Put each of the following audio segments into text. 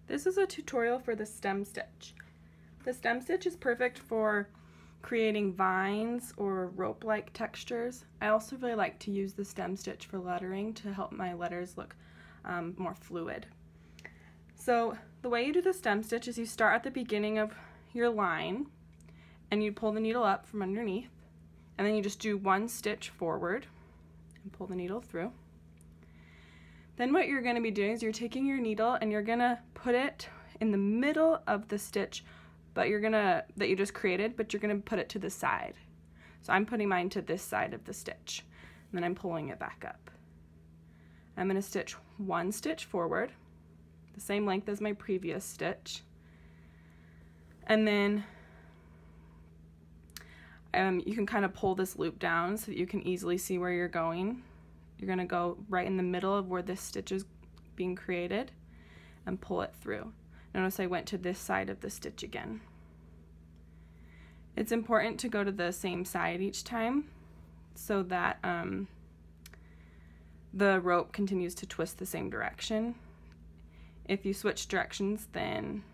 This is a tutorial for the stem stitch. The stem stitch is perfect for creating vines or rope-like textures. I also really like to use the stem stitch for lettering to help my letters look more fluid. So the way you do the stem stitch is you start at the beginning of your line and you pull the needle up from underneath, and then you just do one stitch forward and pull the needle through. Then what you're going to be doing is you're taking your needle and you're going to put it in the middle of the stitch that you just created, but you're going to put it to the side. So I'm putting mine to this side of the stitch, and then I'm pulling it back up. I'm going to stitch one stitch forward, the same length as my previous stitch, and then you can kind of pull this loop down so that you can easily see where you're going. You're going to go right in the middle of where this stitch is being created and pull it through. Notice I went to this side of the stitch again. It's important to go to the same side each time so that the rope continues to twist the same direction. If you switch directions, then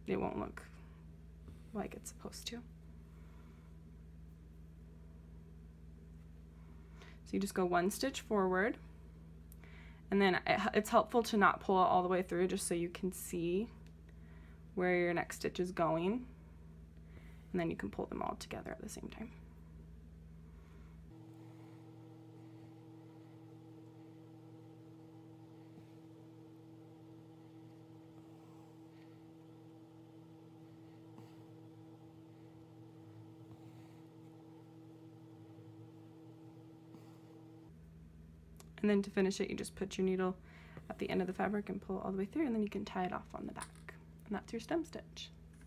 it won't look like it's supposed to. So you just go one stitch forward, and then it's helpful to not pull it all the way through just so you can see where your next stitch is going, and then you can pull them all together at the same time. And then to finish it, you just put your needle at the end of the fabric and pull it all the way through, and then you can tie it off on the back. And that's your stem stitch.